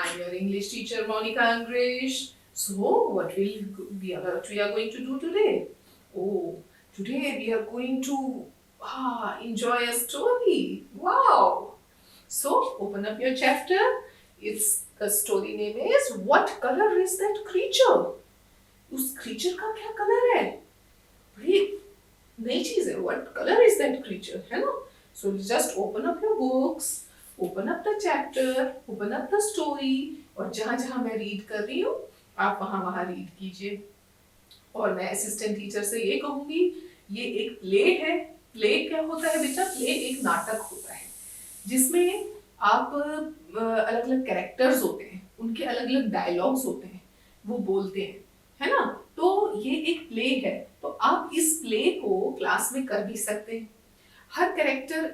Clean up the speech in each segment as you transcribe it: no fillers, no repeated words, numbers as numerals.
I'm your English teacher, Monica Angrish. So, what we are going to do today? Oh, today we are going to enjoy a story. Wow! So, open up your chapter. It's the story name is What color is that creature? उस creature का क्या color है? बड़ी नई चीज है. What color is that creature? है ना? So just open up your books, open up the chapter, open up the story और जहाँ जहाँ मैं रीड कर रही हूँ आप वहाँ वहाँ रीड कीजिए. और मैं असिस्टेंट टीचर से ये कहूँगी, ये एक प्ले है. प्ले क्या होता है बेटा? प्ले एक नाटक होता है जिसमें आप अलग अलग कैरेक्टर्स होते हैं, उनके अलग अलग डायलॉग्स होते हैं, वो बोलते हैं, है ना? तो ये एक प्ले है, तो आप इस प्ले को क्लास में कर भी सकते हैं. हर कैरेक्टर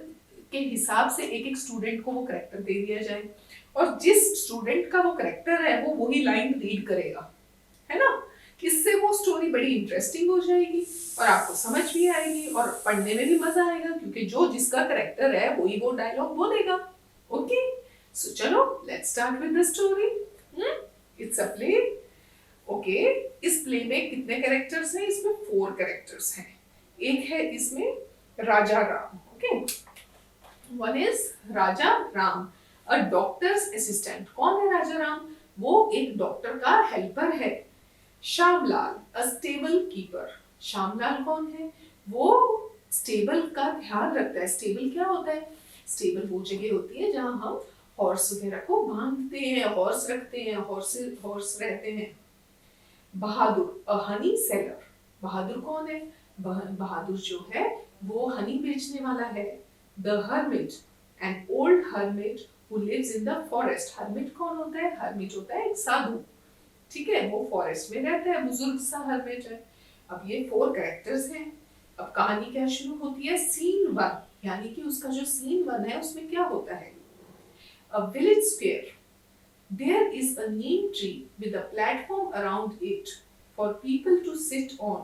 के हिसाब से एक एक स्टूडेंट को वो कैरेक्टर दे दिया जाए और जिस स्टूडेंट का वो कैरेक्टर है वो वही लाइन रीड करेगा, है ना? इससे वो स्टोरी बड़ी इंटरेस्टिंग हो जाएगी और आपको समझ भी आएगी और पढ़ने में भी मजा आएगा क्योंकि जो जिसका कैरेक्टर है वही वो डायलॉग बोलेगा. ओके, सो चलो let's start with the story. It's a play. Okay, इस प्ले में कितने कैरेक्टर्स हैं? इसमें 4 कैरेक्टर्स हैं. एक है इसमें Raja Ram. Okay, one is Raja Ram, a doctor's assistant. कौन है राजा राम? वो एक डॉक्टर का हेल्पर है. Shyamlal, a stable keeper. Shyamlal कौन है? वो स्टेबल का ध्यान रखता है. स्टेबल क्या होता है? स्टेबल वो जगह होती है जहां हम हॉर्स वगैरह को बांधते हैं, हॉर्स रखते हैं, हॉर्स रहते हैं. बहादुर, अ हनी सेलर. बहादुर कौन है? बहादुर जो है वो हनी बेचने वाला है. The hermit, an old hermit who lives in the forest. Hermit कौन होता है? हर्मिट होता है एक साधु. ठीक है, वो फॉरेस्ट में रहता है, बुजुर्ग सा हर्मिट है. अब ये 4 कैरेक्टर्स हैं. अब कहानी क्या शुरू होती है? सीन 1, यानी कि उसका जो सीन 1 है उसमें क्या होता है? A village square. There is a neem tree with a platform around it for people to sit on.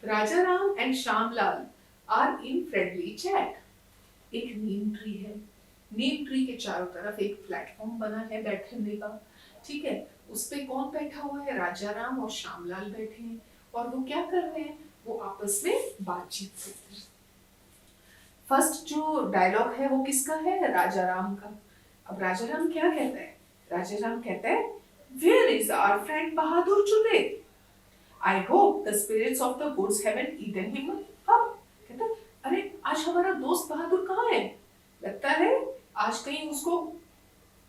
Rajaram and Shamlal are in friendly chat. एक नीम ट्री है. नीम ट्री के चारों तरफ एक प्लेटफॉर्म बना है बैठने का. ठीक है, उस पे कौन बैठा हुआ है? राजा राम और श्यामलाल बैठे हैं और वो क्या कर रहे हैं? वो आपस में बातचीत करते हैं. फर्स्ट जो डायलॉग है वो किसका है? राजा राम का. अब राजा राम क्या कहता है? राजा राम कहता है, Where is our friend Bahadur today? I hope the spirits of the woods haven't eaten him up. कहता है, अरे आज हमारा दोस्त बहादुर कहाँ है? लगता है आज कहीं उसको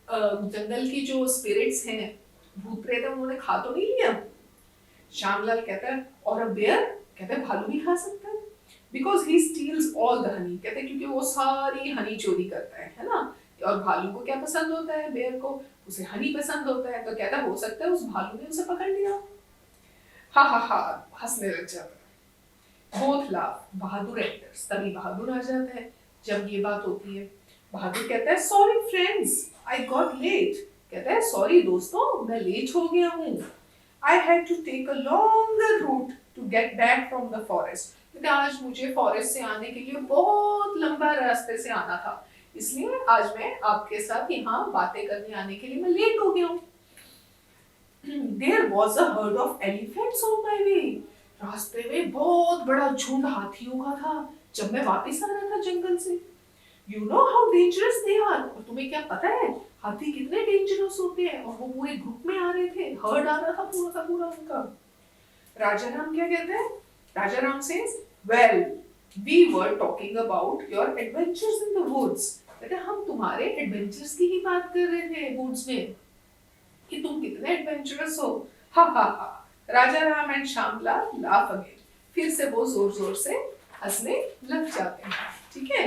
जंगल की जो स्पिरिट्स हैं, भूत प्रेत, उन्होंने खा तो नहीं लिया. श्यामलाल कहता है, और अ बेयर? कहता है भालू भी खा सकता है. Because he steals all the honey. कहते हैं क्योंकि वो सारी हनी चोरी करता है ना? और भालू को क्या पसंद होता है? बेयर को उसे हनी पसंद होता है. तो कहता हो सकता है उस भालू ने उसे पकड़ लिया. हा हा हा, हंसने लग जाता है. Both laugh. बहादुर एंटर्स. तभी बहादुर आ जाता है जब ये बात होती है. बहादुर कहता है, sorry friends, I got late. कहता है सॉरी दोस्तों, मैं लेट हो गया हूँ. I had to take a longer route to get back from the forest. आज मुझे फॉरेस्ट से आने के लिए बहुत लंबा रास्ते से आना था, इसलिए आज मैं आपके साथ यहाँ बातें करने आने के लिए मैं लेट हो गया हूँ. There was a herd of elephants on my way. रास्ते में बहुत बड़ा झुंड हाथियों का था जब मैं वापस आ रहा था जंगल से. You know how dangerous they are. और तुम्हें क्या पता है हाथी कितने डेंजरस होते हैं? और वो पूरे ग्रुप में आ रहे थे, हर्ड आ रहा था पूरा का पूरा उनका. राजा राम क्या कहते हैं? Raja Ram says, well, we were talking about your adventures in the woods. कहते हैं हम तुम्हारे एडवेंचर्स की ही बात कर रहे थे वुड्स में कि तुम कितने एडवेंचरस हो. हा हा हा. Raja Ram and Shyamlal laugh again. फिर से वो जोर जोर से हंसने लग जाते हैं. ठीक है,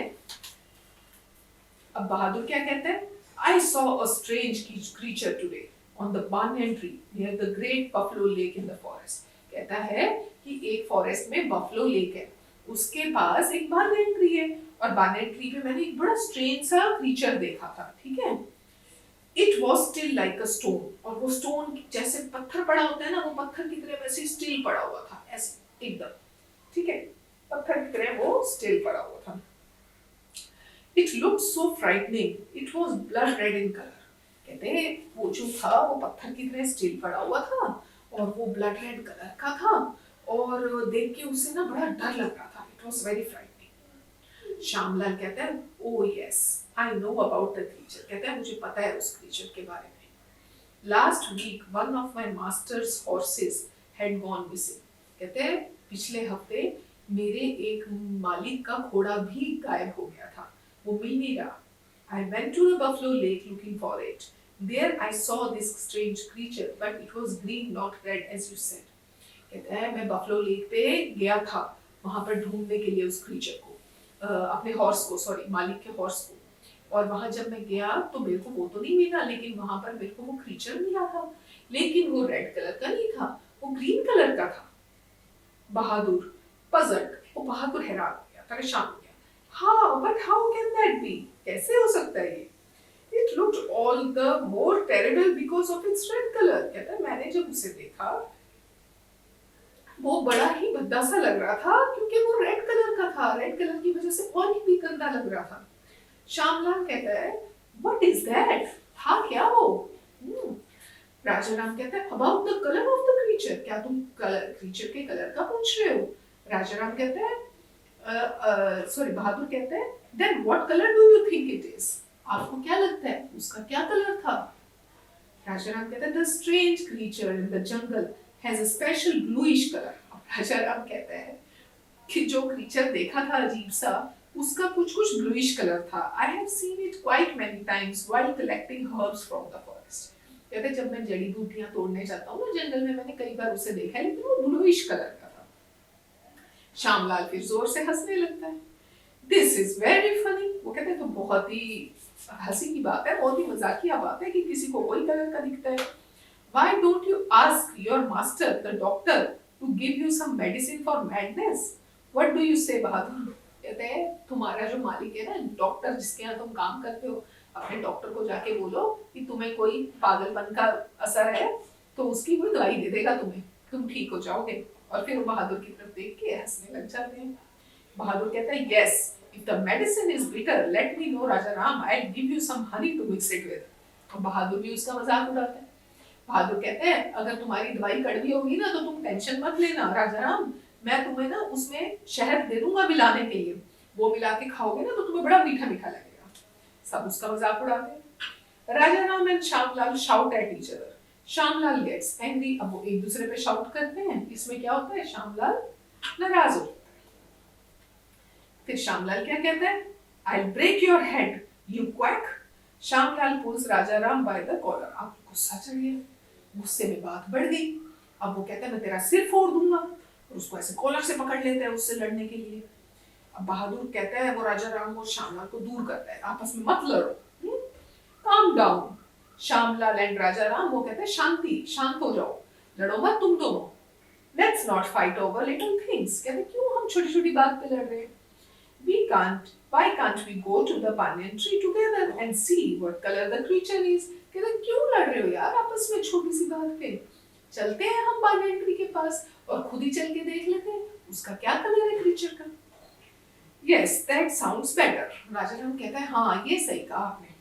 अब बहादुर क्या कहते हैं? I saw a strange creature today on the banyan tree near the great buffalo lake in the forest. कहता है कि एक फॉरेस्ट में बफलो लेक है, उसके पास एक banyan tree है और banyan tree पे मैंने एक बड़ा strange सा creature देखा था. ठीक है, It was still like a stone. और वो stone जैसे पत्थर पड़ा होता है ना, वो पत्थर की तरह वैसे still पड़ा हुआ था, ऐसे एकदम. ठीक है, पत्थर की तरह वो still पड़ा हुआ था. It looked so frightening. It was blood red in color. कहते वो जो था वो पत्थर की तरह स्टिल पड़ा हुआ था और वो ब्लड रेड कलर का था और देख के उसे ना बड़ा डर लग रहा था। It was very frightening. Shyamlal कहता है ओ yes I know about the creature, कहता है मुझे पता है उस क्रीचर के बारे में। Last week one of my masters horses had gone missing, कहते हैं पिछले हफ्ते मेरे एक मालिक का घोड़ा भी गायब हो गया था, वो मिल नहीं रहा। I went to the buffalo lake looking for it. There I saw this strange creature, but it was green, not red, as you said. कहता है मैं बफलो लेक पे गया था वहां पर ढूंढने के लिए उस क्रीचर को, अपने हॉर्स को, सॉरी मालिक के हॉर्स को। और वहां जब मैं गया तो मेरे को वो तो नहीं मिला, लेकिन वहां पर मेरे को वो क्रीचर मिला था, लेकिन वो रेड कलर का नहीं था, वो ग्रीन कलर का था। बहादुर पजल्ड, वो बहादुर हैरान हो गया, परेशान हो गया। हाँ, but how can that be? कैसे हो सकता है ये? It looked all the more terrible because of its red color. कहता है मैंने जब उसे देखा वो बड़ा ही भद्दा सा लग रहा था क्योंकि वो रेड कलर का था, रेड कलर की वजह से और भी गंदा लग रहा था। श्यामलाल कहता है What is that? था क्या वो? राजा राम कहता है About the color of the creature. क्या तुम क्रीचर के कलर का पूछ रहे हो? राजा राम कहता है बहादुर कहता है then what color do you think it is? आपको क्या लगता है उसका क्या कलर था? राजाराम कहता है the strange creature in the jungle has a special bluish color. Rajaram कहता है कि जो क्रीचर देखा था अजीब सा, उसका कुछ ब्लूइश कलर था। I have seen it quite many times while collecting herbs from the forest. कहते हैं जब मैं जड़ी बूटियां तोड़ने जाता हूँ ना जंगल में, मैंने कई बार उसे देखा है, लेकिन वो ब्लूइश कलर का था। श्यामलाल फिर जोर से हंसने लगता है। This is very funny. वो कहते हैं तो बहुत ही हंसी की बात है, बहुत ही मजाकिया बात है कि किसी को वही कलर का दिखता है। Why don't you ask your master, the doctor, to give you some medicine for madness? What do you say, बहादुर? कहते हैं तुम्हारा जो मालिक है ना, डॉक्टर जिसके यहाँ तुम काम करते हो, अपने डॉक्टर को जाके बोलो कि तुम्हें कोई पागलपन का असर है तो उसकी कोई दवाई दे देगा तुम्हें, तुम ठीक हो जाओगे। और फिर वो बहादुर की तरफ देख के हंसने लग जाते हैं। बहादुर कहता है yes, if the medicine is bitter, let me know Raja Ram, I'll give you some honey to mix it with. और बहादुर भी उसका मजाक उड़ाता है। बहादुर कहते हैं अगर तुम्हारी दवाई कड़वी होगी ना तो तुम टेंशन मत लेना राजा राम, मैं तुम्हें ना उसमें शहद दे दूंगा मिलाने के लिए, वो मिला के खाओगे ना तो तुम्हें बड़ा मीठा मीठा लगेगा। सब उसका मजाक उड़ाते हैं। Raja Ram and Shyamlal shout at each other. Shyamlal gets angry, अब वो एक दूसरे पे शाउट करते हैं। इसमें क्या होता है, श्यामलाल नाराज हो। फिर श्यामलाल क्या कहता है, I'll break your head, you quack. Shyamlal pulls Rajaram by the collar. अब गुस्सा चढ़ गया, गुस्से में बात बढ़ गई। अब वो कहता है मैं तेरा सिर फोड़ दूंगा, और उसको ऐसे कॉलर से पकड़ लेता है उससे लड़ने के लिए। अब बहादुर कहता है, वो राजाराम और श्यामलाल को दूर करता है, आपस में मत लड़ो, calm down. Shyamlal and Rajaram वो कहते हैं शांति, शांत हो जाओ, लड़ो मत तुम दोनों। Let's not fight over little things. कहते क्यों हम छोटी छोटी बात पे लड़ रहे हैं? Why can't we go to the banyan tree together and see what color the creature is? कहते क्यों लड़ रहे हो यार आपस में छोटी सी बात पे? चलते हैं हम banyan tree के पास और खुद ही चल के देख लेते हैं उसका क्या कलर है क्रीचर का। Yes, that sounds better. Rajaram कहता है हाँ ये सही कहा आपने।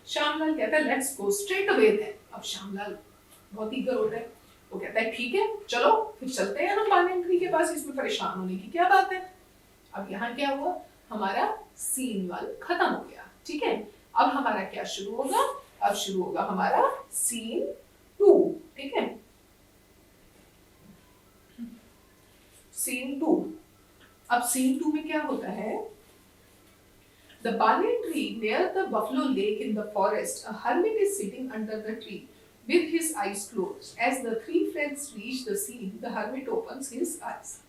श्यामलाल कहता है let's go straight away then. अब श्यामलाल बहुत ईगर होता है, वो कहता है ठीक है चलो फिर चलते हैं हम banyan tree के पास, इसमें परेशान होने की क्या बात है। अब यहाँ क्या हुआ, हमारा सीन 1 खत्म हो गया, ठीक है। अब हमारा क्या शुरू होगा, अब शुरू होगा हमारा सीन 2, ठीक है। सीन 2, अब सीन 2 में क्या होता है, The banyan tree near the buffalo lake in the forest, a hermit is sitting under the tree with his eyes closed. As the 3 friends reach the scene, the hermit opens his eyes.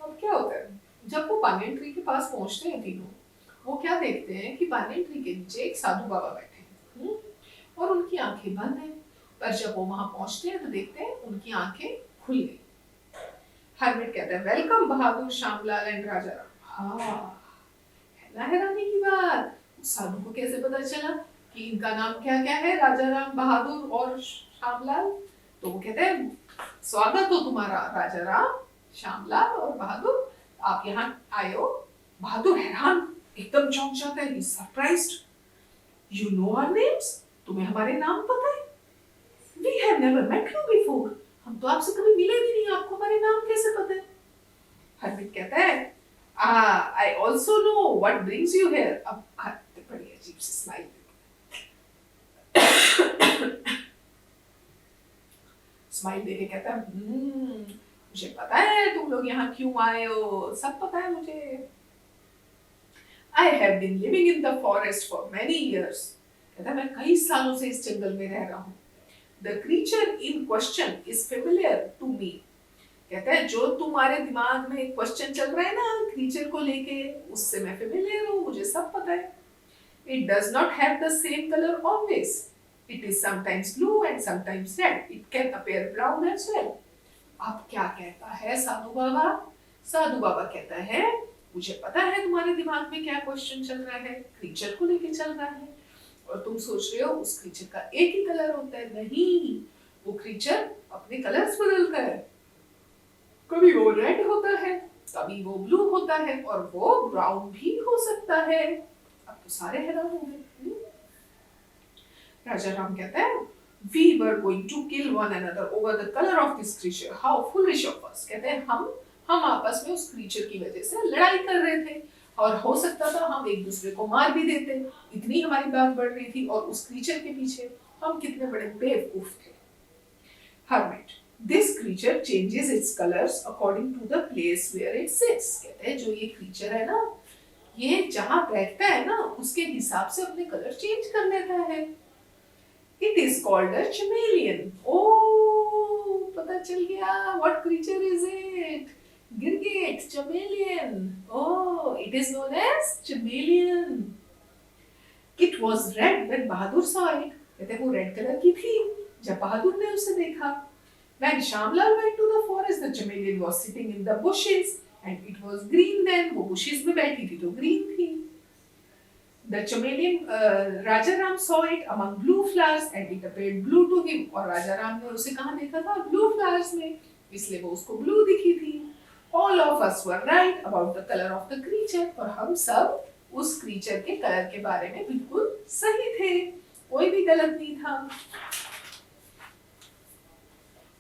अब क्या होता है, जब वो banyan tree के पास पहुंचते हैं तीनों, वो क्या देखते हैं कि banyan tree के नीचे एक साधु बाबा बैठे हैं और उनकी आंखें बंद हैं, पर जब वो वहां पहुंचते हैं तो देखते हैं उनकी आंखें खुल गई। हरमिट कहता है welcome Bahadur, Shyamlal and Rajaram. हाँ है ना हैरानी की बात, उस साधु को कैसे पता चला कि इनका नाम क्या क्या है, राजाराम, बहादुर और श्यामलाल। तो वो कहते हैं स्वागत हो तुम्हारा राजाराम, श्यामलाल और बहादुर, आप यहाँ आए हो। बहादुर हैरान, एकदम चौंक जाता है, surprised. You know our names? तुम्हें हमारे नाम पता है? We have never met you before. हम तो आपसे कभी मिले भी नहीं, आपको हमारे नाम कैसे पता है? हरमीत कहता है, I also know what brings you here. अब बड़ी अजीब सी स्माइल स्माइल देके कहता है, मुझे पता है तुम लोग यहाँ क्यों आए हो, सब पता है मुझे। I have been living in the forest for many years. कहता है मैं कई सालों से इस जंगल में रह रहा हूँ। The creature in question is familiar to me. कहता है जो तुम्हारे दिमाग में क्वेश्चन चल रहा है ना क्रीचर को लेके, उससे मैं फेमिलियर हूँ, मुझे सब पता है। It does not have the same color always. It is sometimes blue and sometimes red. It can appear brown as well. अब क्या कहता है साधु बाबा? साधु बाबा कहता है मुझे पता है तुम्हारे दिमाग में क्या क्वेश्चन चल रहा है, क्रीचर को लेके चल रहा है, और तुम सोच रहे हो उस क्रीचर का एक ही कलर होता है। नहीं, वो क्रीचर अपने कलर्स बदलता है। कभी वो रेड होता है, कभी वो ब्लू होता है, और वो ब्राउन भी हो सकता है। अब तो सारे हैरान हो गए। राजा राम कहता है We were going to kill one another over the color of this creature. How foolish of us. कहते हैं हम आपस में उस क्रीचर की वजह से लड़ाई कर रहे थे, और हो सकता था हम एक दूसरे को मार भी देते। इतनी हमारी बात बढ़ रही थी, और उस क्रीचर के पीछे हम कितने बड़े बेवकूफ थे। Hermit. This creature changes its colors according to the place where it sits. कहते हैं जो ये क्रीचर है ना, ये जहाँ बैठता है ना उसके हिसाब से अपने कलर चेंज कर लेता है। It is called a chameleon. Oh, पता चल गया। What creature is it? Girgit, chameleon. Oh, it is known as chameleon. It was red when Bahadur saw it. कहते हैं वो रेड कलर की थी जब बहादुर ने उसे देखा। When Shamlal went to the forest, the chameleon was sitting in the bushes, and it was green then. वो bushes में बैठी थी तो green थी। The chameleon, Raja Ram saw it among blue flowers, and it appeared blue to him. और राजा राम ने उसे कहाँ देखा था? Blue flowers में, इसलिए वो उसको blue दिखी थी। All of us were right about the color of the creature. और हम सब उस creature के कलर के बारे में बिल्कुल सही थे, कोई भी गलत नहीं था।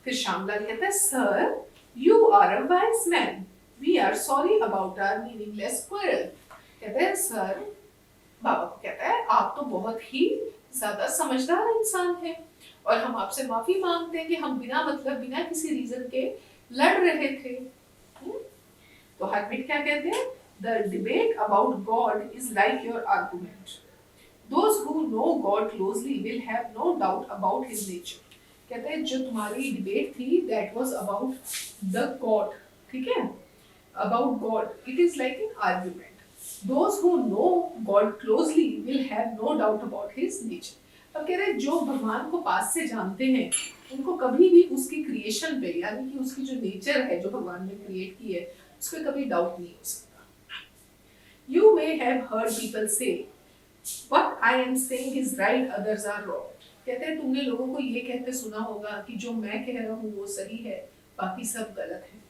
फिर श्यामलाल कहता है, Sir, you are a wise man. We are sorry about our meaningless quarrel. कहते हैं सर, बाबा को कहता है आप तो बहुत ही ज्यादा समझदार इंसान हैं, और हम आपसे माफी मांगते हैं कि हम बिना मतलब बिना किसी रीजन के लड़ रहे थे। तो हरमीट क्या कहते हैं? The debate about God is like your argument. Those who know God closely will have no doubt about His nature. कहते हैं जो तुम्हारी डिबेट थी that was about the God, ठीक है? About God, it is like an argument. Those who know God closely will have no doubt about His nature. अब कह रहे हैं जो भगवान को पास से जानते हैं उनको कभी भी उसकी क्रिएशन पे, यानी कि उसकी जो नेचर है जो भगवान ने क्रिएट की है उस पर कभी डाउट नहीं हो सकता। You may have heard people say, what I am saying is right, others are wrong. कहते हैं तुमने लोगों को ये कहते सुना होगा कि जो मैं कह रहा हूँ वो सही है, बाकी सब गलत है।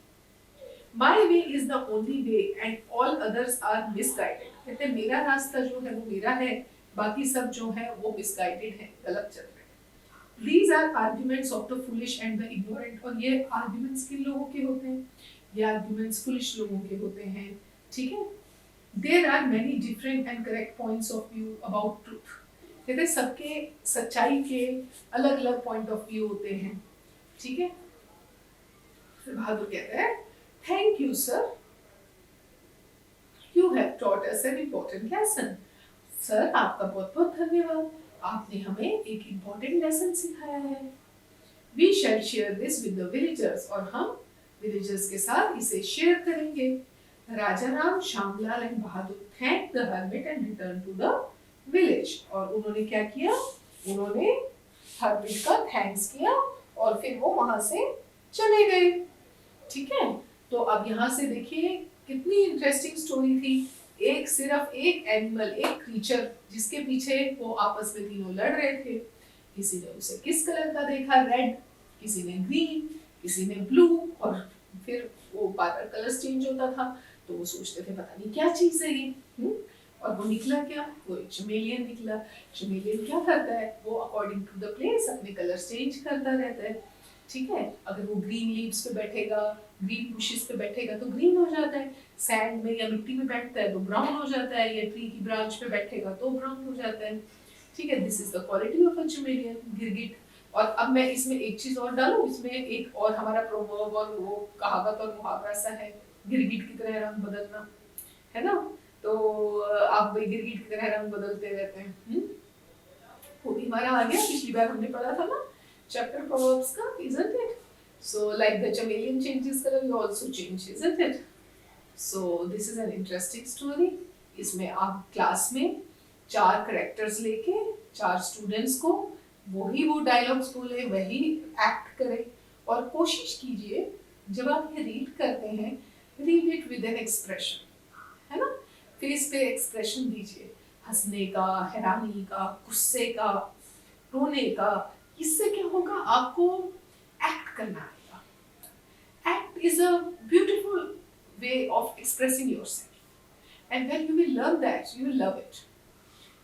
My way is the only way and all others are misguided. कहते हैं मेरा रास्ता जो है वो मेरा है, बाकी सब जो है वो misguided है, गलत चल रहे हैं। These are arguments of the foolish and the ignorant. और ये arguments किन लोगों के होते हैं? ये arguments foolish लोगों के होते हैं, ठीक है? There are many different and correct points of view about truth. कहते हैं सबके सच्चाई के अलग अलग पॉइंट ऑफ व्यू होते हैं, ठीक है? फिर बहादुर कहता है, Thank you, sir. You have taught us an important lesson. Sir, आपका बहुत बहुत धन्यवाद, आपने हमें एक important lesson सिखाया है। We shall share this with the villagers. और हम villagers के साथ इसे share करेंगे। Raja Ram, Shyamlal and Bahadur thanked the hermit and returned to the village. और उन्होंने क्या किया? उन्होंने hermit का thanks किया और फिर वो वहां से चले गए, ठीक है? तो अब यहाँ से देखिए कितनी इंटरेस्टिंग स्टोरी थी। एक सिर्फ एक एनिमल, एक क्रीचर जिसके पीछे वो आपस में तीनों लड़ रहे थे। किसी ने उसे किस कलर का देखा? रेड, किसी ने ग्रीन, किसी ने ब्लू, और फिर वो बार बार कलर्स चेंज होता था तो वो सोचते थे पता नहीं क्या चीज है ये। और वो निकला क्या, वो एक चमेलियन निकला। चमेलियन क्या करता है, वो अकॉर्डिंग टू द प्लेस अपने कलर चेंज करता रहता है। ठीक है, अगर वो ग्रीन लीव्स पे बैठेगा, ग्रीन बुशेस पे बैठेगा तो ग्रीन हो जाता है, सैंड में या मिट्टी में बैठता है तो ब्राउन हो जाता है, या ट्री की ब्रांच पे बैठेगा तो ब्राउन हो जाता है। ठीक है, this is the quality of a chameleon, गिरगिट। और अब मैं इसमें एक चीज और डालूं, इसमें एक और हमारा प्रोवर्ब और वो कहावत और मुहावरा सा है, गिरगिट की तरह रंग बदलना, है ना। तो आप भाई गिरगिट की तरह रंग बदलते रहते हैं। वो भी हमारा आ गया, पिछली बार हमने पढ़ा था ना चैप्टर प्रोवर्ब्स का, isn't it? So like the chameleon changes color, you also change, isn't it? So this is an interesting story. इसमें आप क्लास में 4 करेक्टर्स लेके 4 स्टूडेंट्स को वही वो डायलॉग्स बोले, वही एक्ट करें, और कोशिश कीजिए जब आप ये रीड करते हैं, read it with an expression, है ना। फेस पे एक्सप्रेशन दीजिए, हंसने का, हैरानी का, गुस्से का, रोने का। इससे क्या होगा, आपको एक्ट करना आएगा। Act is a beautiful way of expressing yourself, and when you will learn that you will love it.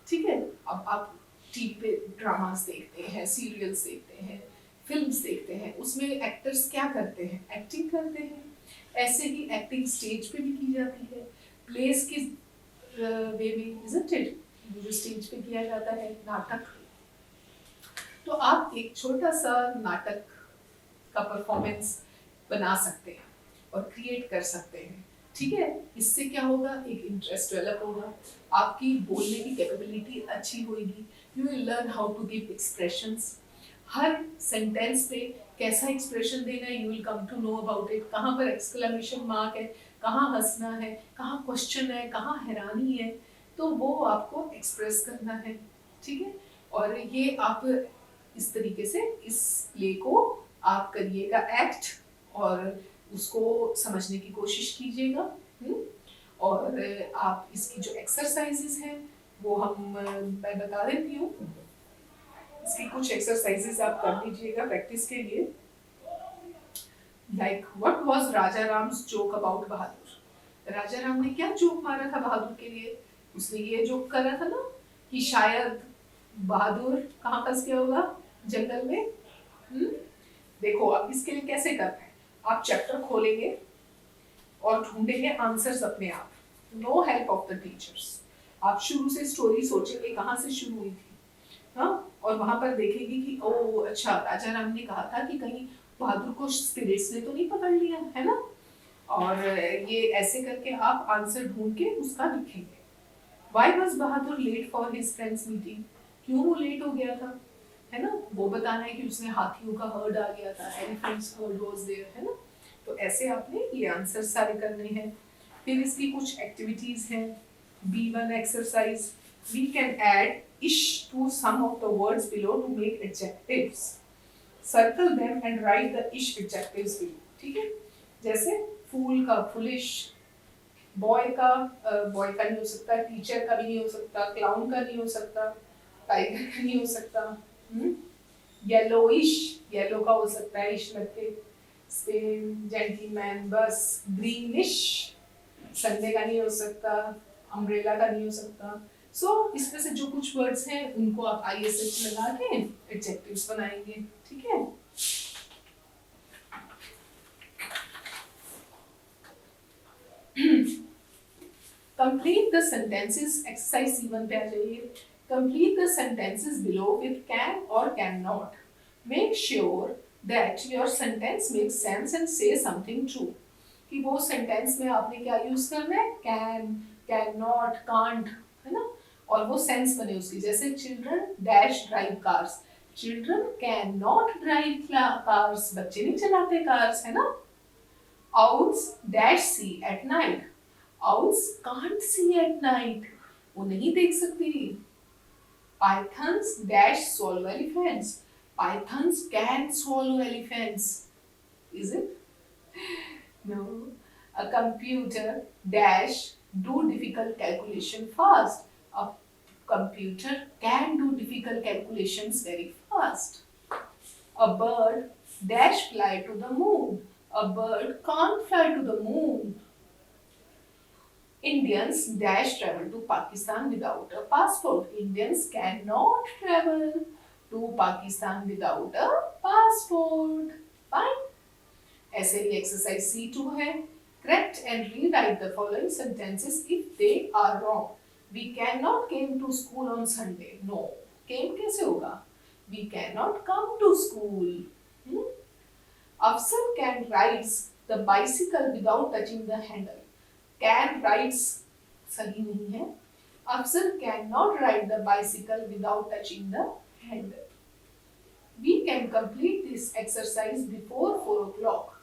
ठीक है, अब आप टीवी पे ड्रामास देखते हैं, सीरियल्स देखते हैं, फिल्म्स देखते हैं, उसमें एक्टर्स क्या करते हैं, एक्टिंग करते हैं। ऐसे ही एक्टिंग स्टेज पे भी की जाती है, प्लेस की वे में, isn't it? जो स्टेज पे किया जाता है नाटक। तो आप एक छोटा सा नाटक का परफॉर्मेंस बना सकते हैं और क्रिएट कर सकते हैं। ठीक है, इससे क्या होगा, एक इंटरेस्ट डेवलप होगा, आपकी बोलने की कैपेबिलिटी अच्छी होगी, you will learn how to give expressions. हर सेंटेंस पे कैसा एक्सप्रेशन देना है, you will come to know about it. कहाँ पर एक्सक्लेमेशन मार्क है, कहाँ हंसना है, कहाँ क्वेश्चन है, कहाँ हैरानी है, तो वो आपको एक्सप्रेस करना है। ठीक है, और ये आप इस तरीके से इस प्ले को आप करिएगा एक्ट, और उसको समझने की कोशिश कीजिएगा। और आप इसकी जो एक्सरसाइजेस हैं वो मैं बता देती हूँ। इसकी कुछ एक्सरसाइजेस आप कर लीजिएगा प्रैक्टिस के लिए। Like what was Raja Ram's joke about Bahadur. Raja Ram ने क्या जोक मारा था बहादुर के लिए, उसने ये जोक करा था ना कि शायद बहादुर कहाँ फंस गया होगा, जंगल में। देखो अब इसके लिए कैसे करना है, आप चैप्टर खोलेंगे और ढूंढेंगे आंसर्स अपने आप, no help of the teachers. आप शुरू से स्टोरी सोचेंगे कहाँ से शुरू हुई थी, हाँ, और वहां पर देखेंगे कि ओ अच्छा, राजा राम ने कहा था कि कहीं बहादुर को स्पिरिट्स ने तो नहीं पकड़ लिया, है ना। और ये ऐसे करके आप आंसर ढूंढ के उसका लिखेंगे। Why was Bahadur late for his friends meeting? क्यों वो लेट हो गया था, है ना, वो बताना है कि उसने हाथियों का हर्ड आ गया था, elephants herd was there, है ना। तो ऐसे आपने ये आंसर सारे करने हैं। फिर इसकी कुछ एक्टिविटीज हैं। B1 exercise, we can add ish to some of the words below to make adjectives. Circle them and write the ish adjectives below. ठीक है, जैसे फूल का foolish, बॉय का नहीं हो सकता, टीचर का भी नहीं हो सकता, क्लाउन का नहीं हो सकता, टाइगर का नहीं हो सकता। येलोइश, येलो का हो सकता है इश लग के, जेंटलमैन, बस ग्रीनिश, संडे का नहीं हो सकता, अम्ब्रेला का नहीं हो सकता। सो इसमें से जो कुछ वर्ड्स हैं उनको आप ISH लगा के एडजेक्टिव्स बनाएंगे। ठीक है, Complete the sentences, exercise C1 पे आ जाइए। Complete the sentences below with can or cannot. Make sure that your sentence makes sense and say something true. कि वो sentence में आपने क्या use करना है, can, cannot, can't, है ना, और वो sense बने उसकी। जैसे children dash drive cars, children cannot drive cars, बच्चे नहीं चलाते cars, है ना। Owls dash see at night, Owls can't see at night, वो नहीं देख सकती। Pythons dash swallow elephants, Pythons can swallow elephants, is it? No. A computer dash do difficult calculation fast, a computer can do difficult calculations very fast. A bird dash fly to the moon, a bird can't fly to the moon. Indians dash travel to Pakistan without a passport. Indians cannot travel to Pakistan without a passport. Fine. ऐसे ही exercise C2 है. Correct and rewrite the following sentences if they are wrong. We cannot came to school on Sunday. No. Came कैसे होगा? We cannot come to school. Afsar can rides the bicycle without touching the handle. Can rides सही नहीं है. Afsar cannot ride the bicycle without touching the handle. We can complete this exercise before 4 o'clock.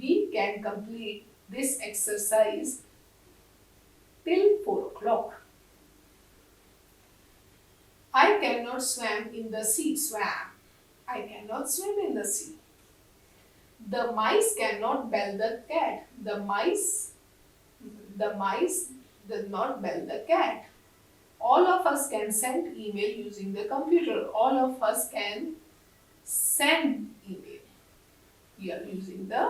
We can complete this exercise till 4 o'clock. I cannot swim in the sea. Swam. I cannot swim in the sea. The mice cannot bell the cat. The mice does not bell the cat. All of us can send email using the computer. All of us can send email. We are using the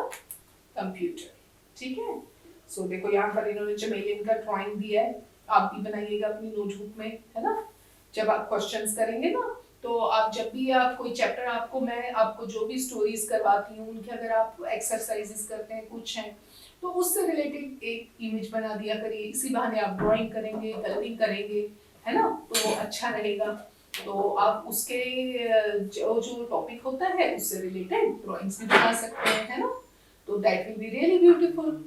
computer. ठीक है? So देखो यहाँ पर इन्होंने चमेलियन का drawing दिया है. आप भी बनाइएगा अपनी नोटबुक में, है ना? जब आप क्वेश्चंस करेंगे ना, तो आप जब भी आप कोई चैप्टर मैं आपको जो भी स्टोरीज करवाती हूँ उनके अगर आप एक्सरसाइजेस करते हैं कुछ हैं तो उससे रिलेटेड एक इमेज बना दिया करिए. इसी बहाने आप ड्राइंग करेंगे, कलरिंग करेंगे, है ना? तो अच्छा रहेगा. तो आप उसके जो टॉपिक होता है उससे रिलेटेड ड्राइंग्स भी बना सकते हैं, है ना? तो that will be really beautiful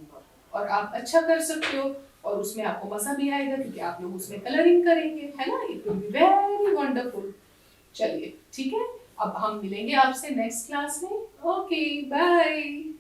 और आप अच्छा कर सकते हो और उसमें आपको मजा भी आएगा क्योंकि आप लोग उसमें कलरिंग करेंगे, है ना? It will be very wonderful. चलिए ठीक है, अब हम मिलेंगे आपसे नेक्स्ट क्लास में. Okay bye.